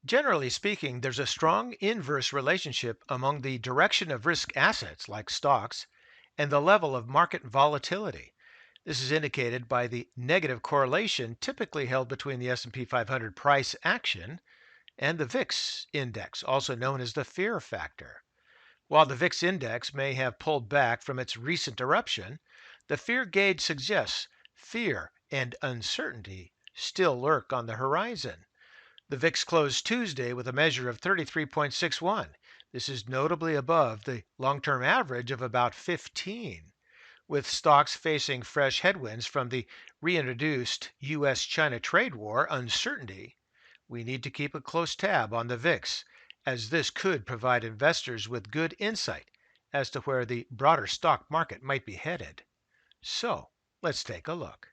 Generally speaking, there's a strong inverse relationship among the direction of risk assets like stocks and the level of market volatility. This is indicated by the negative correlation typically held between the S&P 500 price action and the VIX index, also known as the fear factor. While the VIX index may have pulled back from its recent eruption, the fear gauge suggests fear and uncertainty still lurk on the horizon. The VIX closed Tuesday with a measure of 33.61. This is notably above the long-term average of about 15, with stocks facing fresh headwinds from the reintroduced US-China trade war uncertainty. We need to keep a close tab on the VIX, as this could provide investors with good insight as to where the broader stock market might be headed. So, let's take a look.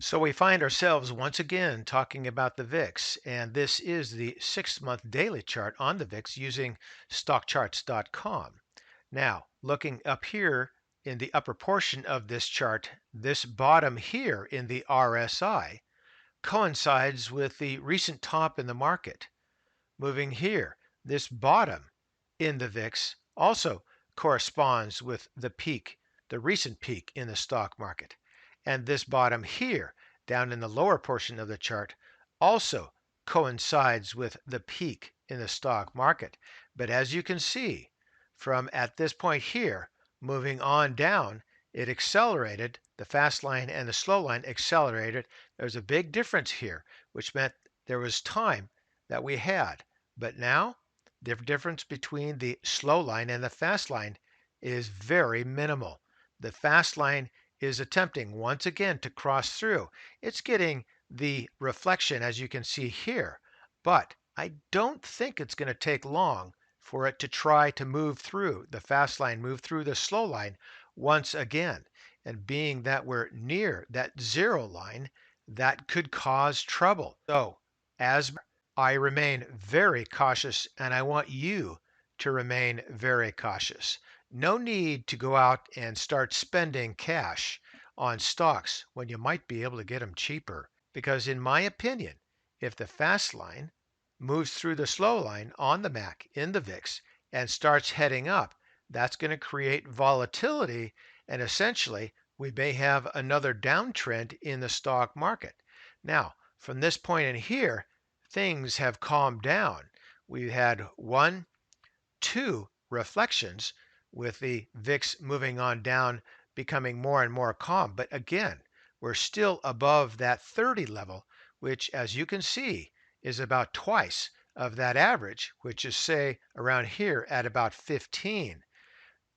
So we find ourselves once again talking about the VIX, and this is the 6-month daily chart on the VIX using stockcharts.com. Now, looking up here in the upper portion of this chart, this bottom here in the RSI coincides with the recent top in the market. Moving here, this bottom in the VIX also corresponds with the peak, the recent peak in the stock market. And this bottom here, down in the lower portion of the chart, also coincides with the peak in the stock market. But as you can see, from at this point here, moving on down, it accelerated, the fast line and the slow line accelerated. There's a big difference here, which meant there was time that we had. But now, the difference between the slow line and the fast line is very minimal. The fast line is attempting once again to cross through. It's getting the reflection as you can see here, but I don't think it's going to take long for it to try to move through the fast line, move through the slow line once again. And being that we're near that zero line, that could cause trouble. So, as I remain very cautious, and I want you to remain very cautious. No need to go out and start spending cash on stocks when you might be able to get them cheaper. Because, in my opinion, if the fast line moves through the slow line on the MAC in the VIX and starts heading up, that's going to create volatility, and essentially we may have another downtrend in the stock market. Now, from this point in here, things have calmed down. We've had one, two reflections with the VIX moving on down, becoming more and more calm. But again, we're still above that 30 level, which, as you can see, is about twice of that average, which is, say, around here at about 15.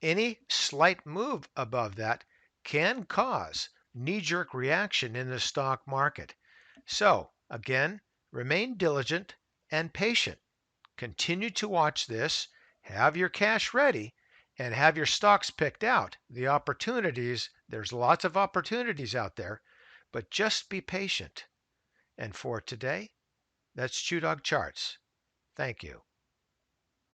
Any slight move above that can cause knee-jerk reaction in the stock market. So, again, remain diligent and patient. Continue to watch this, have your cash ready, and have your stocks picked out. The opportunities, there's lots of opportunities out there, but just be patient. And for today, that's ChewDog Charts. Thank you.